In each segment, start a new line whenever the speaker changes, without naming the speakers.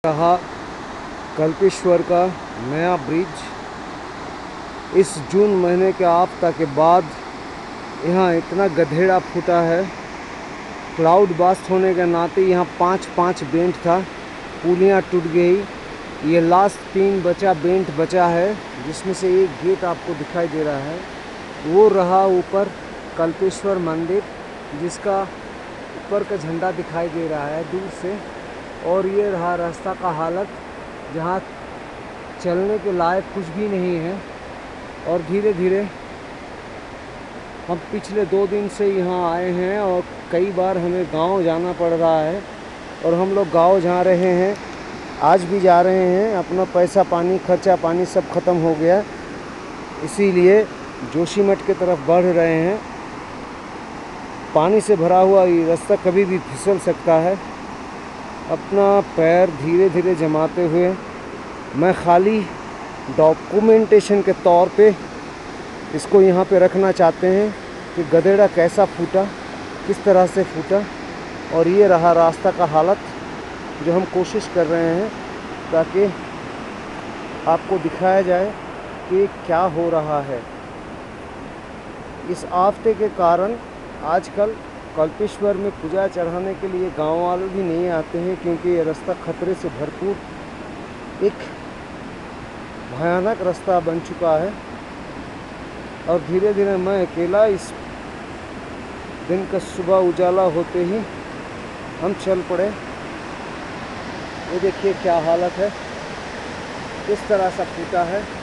रहा कल्पेश्वर का नया ब्रिज। इस जून महीने के आफ्ता के बाद यहाँ इतना गधेड़ा फूटा है। क्लाउड बास्ट होने के नाते यहाँ पाँच बेंट था, पुलियाँ टूट गई। ये लास्ट 3 बेंट बचा है, जिसमें से एक गेट आपको दिखाई दे रहा है। वो रहा ऊपर कल्पेश्वर मंदिर, जिसका ऊपर का झंडा दिखाई दे रहा है दूर से। और ये रहा रास्ता का हालत, जहाँ चलने के लायक कुछ भी नहीं है। और धीरे धीरे हम पिछले 2 दिन से यहाँ आए हैं और कई बार हमें गांव जाना पड़ रहा है। और हम लोग गांव जा रहे हैं, आज भी जा रहे हैं। अपना पैसा पानी, खर्चा पानी सब ख़त्म हो गया, इसीलिए जोशीमठ की तरफ बढ़ रहे हैं। पानी से भरा हुआ ये रास्ता कभी भी फिसल सकता है। अपना पैर धीरे धीरे जमाते हुए मैं खाली डॉक्यूमेंटेशन के तौर पे इसको यहाँ पे रखना चाहते हैं कि गधेड़ा कैसा फूटा, किस तरह से फूटा। और ये रहा रास्ता का हालत, जो हम कोशिश कर रहे हैं ताकि आपको दिखाया जाए कि क्या हो रहा है। इस आफ्ते के कारण आजकल कल्पेश्वर में पूजा चढ़ाने के लिए गांव वाले भी नहीं आते हैं, क्योंकि ये रास्ता खतरे से भरपूर एक भयानक रास्ता बन चुका है। और धीरे धीरे मैं अकेला इस दिन का सुबह उजाला होते ही हम चल पड़े। ये देखिए क्या हालत है, किस तरह सा फूटा है।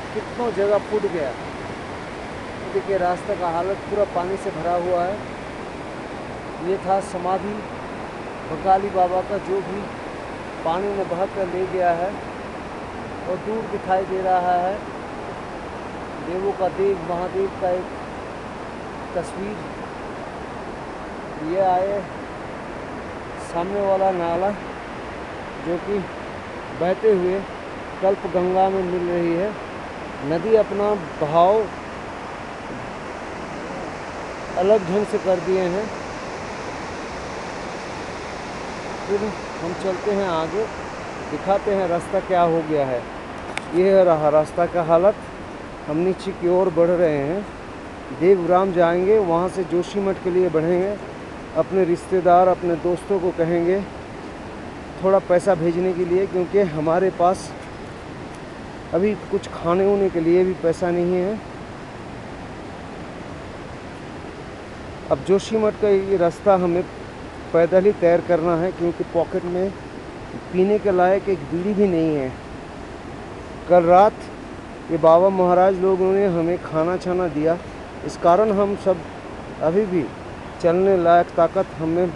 कितनों जगह फूट गया। देखिए रास्ते का हालत पूरा पानी से भरा हुआ है। ये था समाधि बकाली बाबा का, जो भी पानी में बहा कर ले गया है। और दूर दिखाई दे रहा है देवों का देव महादेव का एक तस्वीर। ये आए सामने वाला नाला, जो कि बहते हुए कल्प गंगा में मिल रही है। नदी अपना बहाव अलग ढंग से कर दिए हैं। फिर हम चलते हैं आगे, दिखाते हैं रास्ता क्या हो गया है। ये रहा रास्ता का हालत। हम नीचे की ओर बढ़ रहे हैं, देवग्राम जाएंगे, वहाँ से जोशीमठ के लिए बढ़ेंगे। अपने रिश्तेदार, अपने दोस्तों को कहेंगे थोड़ा पैसा भेजने के लिए, क्योंकि हमारे पास अभी कुछ खाने होने के लिए भी पैसा नहीं है। अब जोशीमठ का ये रास्ता हमें पैदल ही तैर करना है, क्योंकि पॉकेट में पीने के लायक एक बीड़ी भी नहीं है। कल रात ये बाबा महाराज लोगों ने हमें खाना छाना दिया, इस कारण हम सब अभी भी चलने लायक ताकत हमें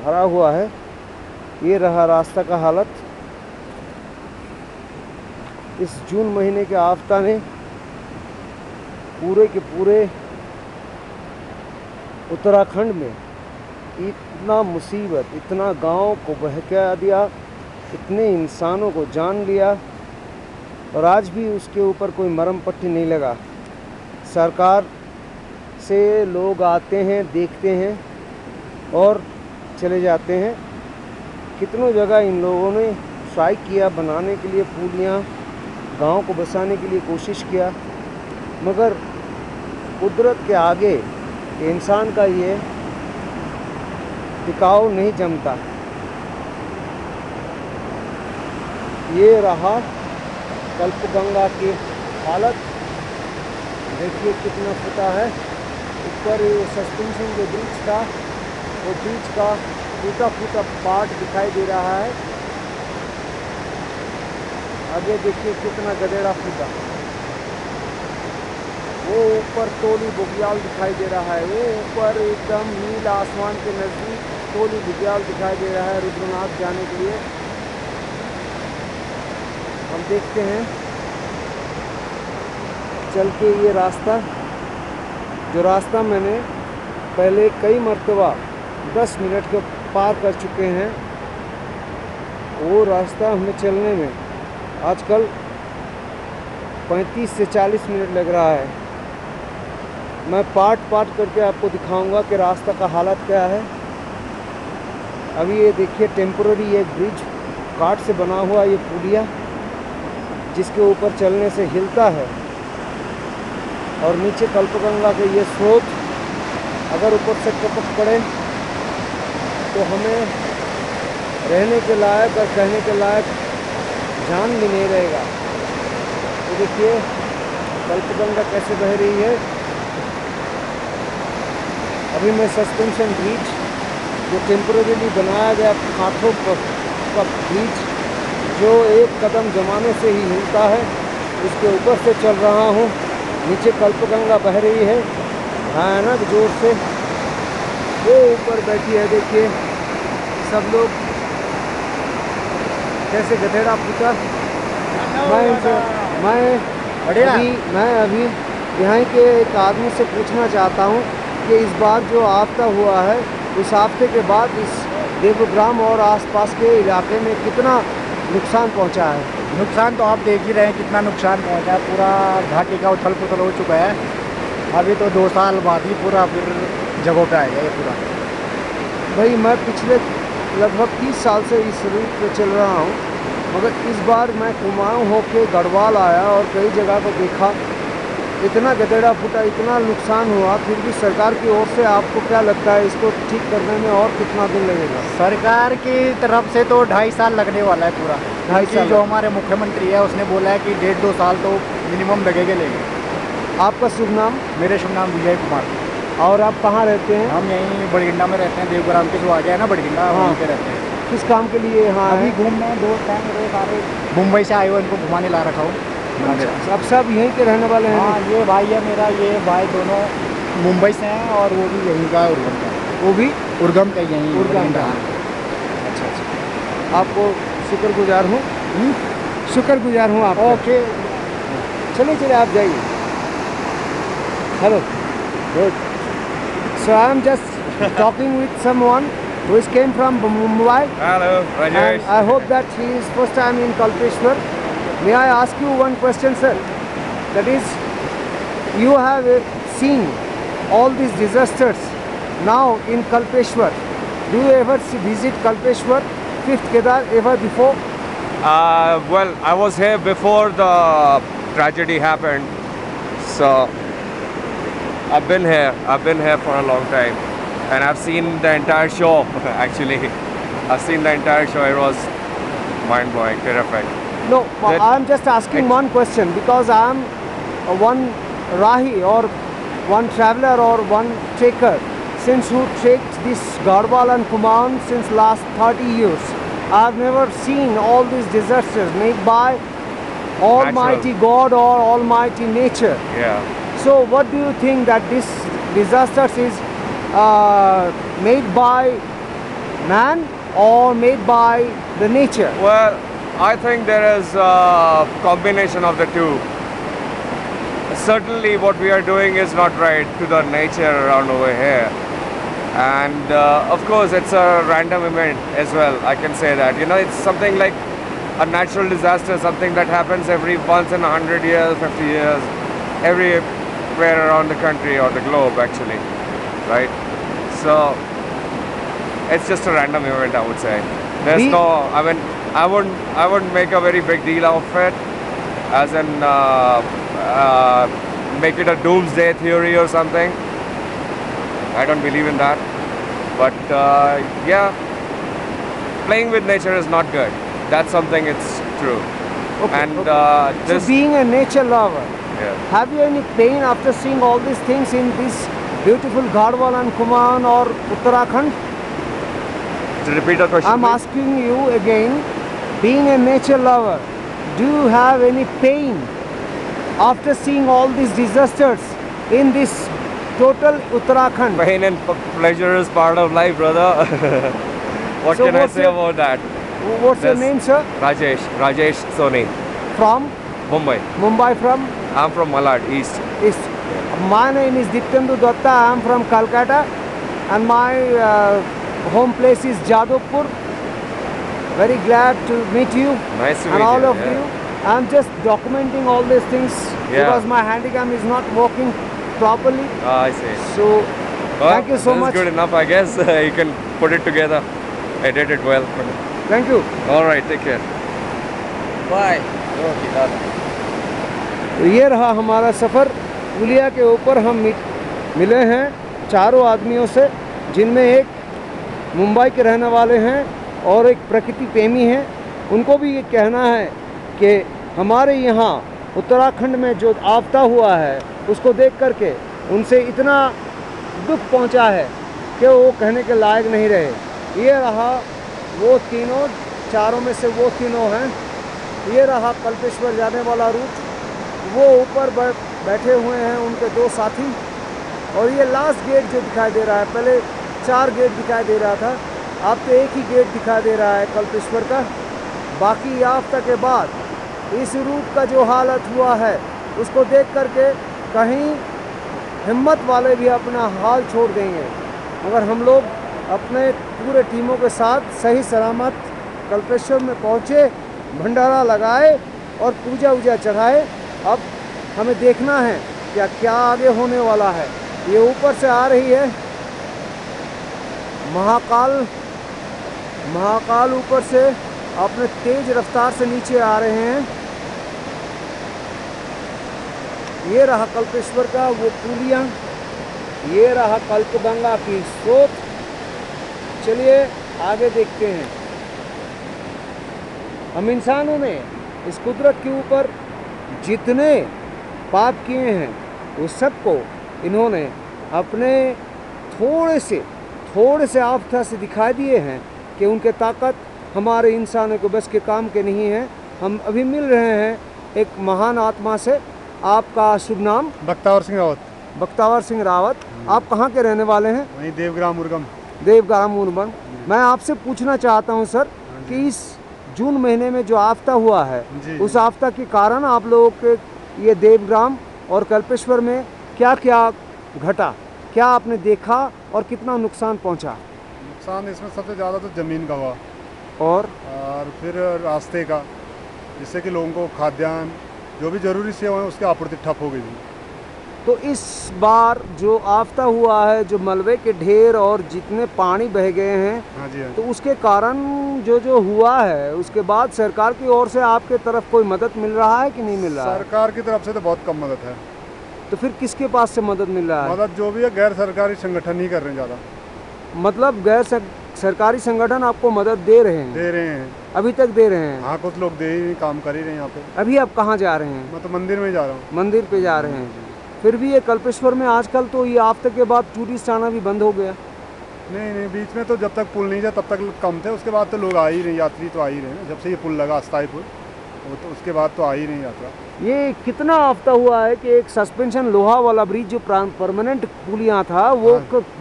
भरा हुआ है। ये रहा रास्ता का हालत। इस जून महीने के आफ्ता ने पूरे के पूरे उत्तराखंड में इतना मुसीबत, इतना गांव को बहका दिया, इतने इंसानों को जान लिया, और आज भी उसके ऊपर कोई मरहम पट्टी नहीं लगा। सरकार से लोग आते हैं, देखते हैं और चले जाते हैं। कितनों जगह इन लोगों ने ट्राई किया बनाने के लिए, पुलियाँ गांव को बसाने के लिए कोशिश किया, मगर कुदरत के आगे इंसान का ये टिकाव नहीं जमता। ये रहा कल्पगंगा की हालत। देखिए कितना फुटा है। ऊपर ये सस्पेंशन जो ब्रिज था, वो ब्रिज का टूटा फूटा पार्ट दिखाई दे रहा है। आगे देखिए कितना गधेड़ा फूटा। वो ऊपर टोली बुग्याल दिखाई दे रहा है। वो ऊपर एकदम नीला आसमान के नज़दीक टोली बुग्याल दिखाई दे रहा है रुद्रनाथ जाने के लिए। हम देखते हैं चल के ये रास्ता, जो रास्ता मैंने पहले कई मरतबा 10 मिनट के पार कर चुके हैं, वो रास्ता हमें चलने में आजकल 35 से 40 मिनट लग रहा है। मैं पार्ट पार्ट करके आपको दिखाऊंगा कि रास्ता का हालत क्या है। अभी ये देखिए टेम्पोररी ये ब्रिज काठ से बना हुआ ये पुलिया जिसके ऊपर चलने से हिलता है, और नीचे कल्पगंगा के ये स्रोत अगर ऊपर से टपक पड़े तो हमें रहने के लायक और कहने के लायक जान भी नहीं रहेगा। तो देखिए कल्पगंगा कैसे बह रही है। अभी मैं सस्पेंशन ब्रिज जो टेम्पोरेरीली बनाया गया काठों का ब्रिज जो एक कदम जमाने से ही हिलता है उसके ऊपर से चल रहा हूँ। नीचे कल्पगंगा बह रही है भयानक जोर से, वो ऊपर बैठी है देखिए सब लोग कैसे गधेड़ा पूछा। मैं अभी यहाँ के एक आदमी से पूछना चाहता हूँ कि इस बार जो आपदा हुआ है उस आपदे के बाद इस देवग्राम और आसपास के इलाके में कितना नुकसान पहुँचा है?
नुकसान तो आप देख ही रहे हैं कितना नुकसान पहुँचा है। पूरा घाटी का उथल पुथल हो चुका है। अभी तो 2 साल बाद ही पूरा फिर जगहों पे आएगा ये पूरा।
भाई मैं पिछले लगभग 30 साल से इस रूट पे चल रहा हूँ, मगर इस बार मैं कुमाऊँ होके गढ़वाल आया और कई जगह को देखा, इतना गधेड़ा फूटा, इतना नुकसान हुआ। फिर भी सरकार की ओर से आपको क्या लगता है इसको ठीक करने में और कितना दिन लगेगा?
सरकार की तरफ से तो 2.5 साल लगने वाला है पूरा।
2.5 साल
जो हमारे मुख्यमंत्री है उसने बोला है कि 1.5-2 साल तो मिनिमम लगेंगे।
आपका शुभ नाम?
मेरे शुभ नाम विजय कुमार।
और आप कहाँ रहते हैं?
हम यहीं बड़गिंडा में रहते हैं। देवग्राम के जो आगे है ना बड़गिंडा, वहीं पे रहते हैं।
किस काम के लिए यहाँ
अभी घूमने दोस्त हैं मेरे सारे, मुंबई से आए हुए, उनको घुमाने ला रखा हूँ।
अब सब यहीं के रहने वाले हैं?
हाँ, ये भाई है मेरा, ये भाई दोनों मुंबई से हैं और वो भी यहीं का उर्गम का।
वो भी
उर्गम का यहीं
उर्गम का। अच्छा अच्छा, आपको शुक्रगुजार हूँ। शुक्रगुजार हूँ आप।
ओके,
चलिए चलिए आप जाइए। Hello, good. So I am just talking with someone who came from Mumbai.
Hello, Rajesh.
And I hope that he is first time in Kalpeshwar. May I ask you one question, sir? That is, you have seen all these disasters now in Kalpeshwar. Do you ever visit Kalpeshwar, 5th Kedar, ever before?
Well, I was here before the tragedy happened, so I've been here. I've been here for a long time, and I've seen the entire show. Actually, I've seen the entire show. It was mind-blowing, terrific.
No, I'm just asking one question because I'm one Rahi or one traveler or one trekker since who trekked this Garhwal and Kumaon since last 30 years. I've never seen all these disasters made by Almighty God or Almighty Nature.
Yeah.
So what do you think that this disasters is made by man or made by the nature?
Well, I think there is a combination of the two. Certainly what we are doing is not right to the nature around over here, and of course it's a random event as well. I can say that, you know, it's something like a natural disaster, something that happens every once in 100 years, 50 years, everywhere around the country or the globe actually, right? So it's just a random event, I would say. There's no, I mean, I wouldn't make a very big deal of it, as in make it a doomsday theory or something. I don't believe in that. But yeah, playing with nature is not good. That's something, it's true.
Okay,
And
okay. So being a nature lover,
yeah.
have you any pain after seeing all these things in this beautiful Garhwal and Kumaon or Uttarakhand?
To repeat the question,
I'm
please?
asking you again, being a nature lover, do you have any pain after seeing all these disasters in this total Uttarakhand?
Pain and pleasure is part of life, brother. What
So
can I
what's
say
your-
about that?
What's your
Yes.
name, sir?
Rajesh Soni,
From
Mumbai.
Mumbai, from
I'm from Malad, East.
is. My name is Dityendu Datta. I'm from Calcutta, and my home place is Jadavpur. Very glad to meet you
Nice to
and
meet
all
you.
of
yeah.
you. I'm just documenting all these things because my handycam is not working properly.
I see.
So
Well,
thank you so
this
much.
is good enough, I guess. You can put it together. I did it well.
Thank you.
All right, take care. Bye. Okay, done.
तो ये रहा हमारा सफ़र। पुलिया के ऊपर हम मिले हैं चारों आदमियों से, जिनमें एक मुंबई के रहने वाले हैं और एक प्रकृति प्रेमी हैं। उनको भी ये कहना है कि हमारे यहाँ उत्तराखंड में जो आपदा हुआ है उसको देख करके उनसे इतना दुख पहुँचा है कि वो कहने के लायक नहीं रहे। ये रहा वो तीनों, चारों में से वो तीनों हैं। ये रहा कल्पेश्वर जाने वाला रूट। वो ऊपर बैठे हुए हैं उनके दो साथी, और ये लास्ट गेट जो दिखाई दे रहा है, पहले 4 गेट दिखाई दे रहा था, अब तो एक ही गेट दिखाई दे रहा है कल्पेश्वर का। बाकी आफ्ता के बाद इस रूट का जो हालत हुआ है उसको देख करके कहीं हिम्मत वाले भी अपना हाल छोड़ देंगे, मगर हम लोग अपने पूरे टीमों के साथ सही सलामत कल्पेश्वर में पहुँचे, भंडारा लगाए और पूजा वूजा चढ़ाए। अब हमें देखना है क्या क्या आगे होने वाला है। ये ऊपर से आ रही है महाकाल ऊपर से अपने तेज रफ्तार से नीचे आ रहे हैं। ये रहा कल्पेश्वर का वो पुलिया, ये रहा कल्पगंगा की स्रोत। चलिए आगे देखते हैं। हम इंसानों ने इस कुदरत के ऊपर जितने पाप किए हैं वो सबको इन्होंने अपने थोड़े से आस्था से दिखा दिए हैं कि उनके ताकत हमारे इंसानों को बस के काम के नहीं है। हम अभी मिल रहे हैं एक महान आत्मा से। आपका शुभ नाम?
बख्तावर सिंह रावत।
बख्तावर सिंह रावत। आप कहाँ के रहने वाले हैं?
वहीं देवग्राम मुर्गम।
देवग्राम मुर्गम। मैं आपसे पूछना चाहता हूँ सर कि इस जून महीने में जो आफ्ता हुआ है उस आफ्ता के कारण आप लोगों के ये देवग्राम और कल्पेश्वर में क्या क्या घटा, क्या आपने देखा और कितना नुकसान पहुंचा?
नुकसान इसमें सबसे ज़्यादा तो ज़मीन का हुआ
और
फिर रास्ते का, जिससे कि लोगों को खाद्यान्न जो भी ज़रूरी सेवाएं हैं उसकी आपूर्ति ठप हो गई थी।
तो इस बार जो आफ्ता हुआ है, जो मलबे के ढेर और जितने पानी बह गए हैं,
हाँ जी,
तो उसके कारण जो हुआ है उसके बाद सरकार की ओर से आपके तरफ कोई मदद मिल रहा है कि नहीं मिल रहा है?
सरकार की तरफ से तो बहुत कम मदद है।
तो फिर किसके पास से मदद मिल रहा है?
मदद जो भी है गैर सरकारी संगठन ही कर रहे हैं ज़्यादा।
मतलब गैर सरकारी संगठन आपको मदद दे रहे हैं?
दे रहे हैं,
अभी तक दे रहे हैं?
हाँ, कुछ लोग दे ही काम कर ही रहे हैं यहाँ पे।
अभी आप कहाँ जा रहे हैं?
मैं तो मंदिर में जा रहा हूँ।
मंदिर पे जा रहे हैं। फिर भी ये कल्पेश्वर में आजकल तो ये आफ्ते के बाद टूरिस्ट आना भी बंद हो गया।
नहीं, बीच में तो जब तक पुल नहीं था तब तक कम थे, उसके बाद तो लोग आ ही रहे, यात्री तो आ ही रहे हैं। जब से ये पुल लगा अस्थायी पुल, वो तो उसके बाद तो आ ही नहीं यात्रा।
ये कितना आफ्ता हुआ है कि एक सस्पेंशन लोहा वाला ब्रिज जो परमानेंट पुल यहाँ था वो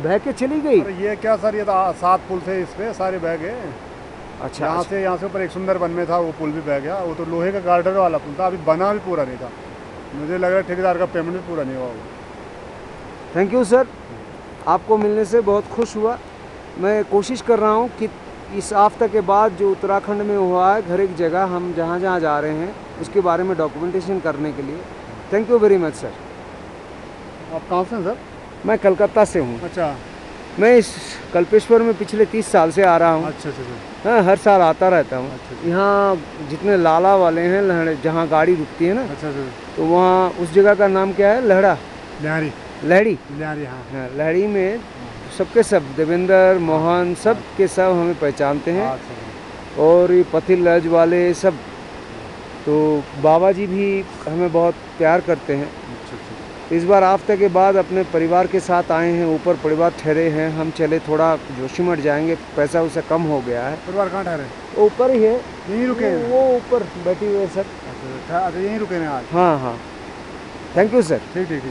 बह के चली गई।
अरे ये क्या सर, ये तो 7 पुल थे इस पे, सारे बह गए।
अच्छा,
यहाँ से ऊपर एक सुंदरबन में था वो पुल भी बह गया। वो तो लोहे का गार्डर वाला पुल था, अभी बना भी पूरा नहीं था। मुझे लग रहा है ठेकेदार का पेमेंट भी पूरा नहीं हुआ होगा।
थैंक यू सर, आपको मिलने से बहुत खुश हुआ। मैं कोशिश कर रहा हूँ कि इस आफ्ता के बाद जो उत्तराखंड में हुआ है, हर एक जगह हम जहाँ जहाँ जा रहे हैं उसके बारे में डॉक्यूमेंटेशन करने के लिए। Thank you very much sir.
आप कहाँ से हैं सर?
मैं कलकत्ता से हूँ।
अच्छा,
मैं इस कल्पेश्वर में पिछले 30 साल से आ रहा हूँ।
अच्छा।
हाँ, हर साल आता रहता हूँ।
अच्छा।
यहाँ जितने लाला वाले हैं, लहड़े जहाँ गाड़ी रुकती है ना,
अच्छा।
तो वहाँ उस जगह का नाम क्या है? लहड़ी। हाँ, लहड़ी में सबके सब देवेंद्र, मोहन, सब के सब हमें पहचानते हैं। और ये पथिल लज वाले सब, तो बाबा जी भी हमें बहुत प्यार करते हैं। इस बार आफ्ता के बाद अपने परिवार के साथ आए हैं, ऊपर परिवार ठहरे हैं। हम चले थोड़ा जोशीमठ जाएंगे, पैसा उसे कम हो गया है।
परिवार कहाँ ठहरे?
ऊपर ही है,
यहीं रुके हैं?
वो ऊपर बैठे हुए सब।
अच्छा, यहीं रुके हैं आज?
हाँ। Thank you sir.
ठीक।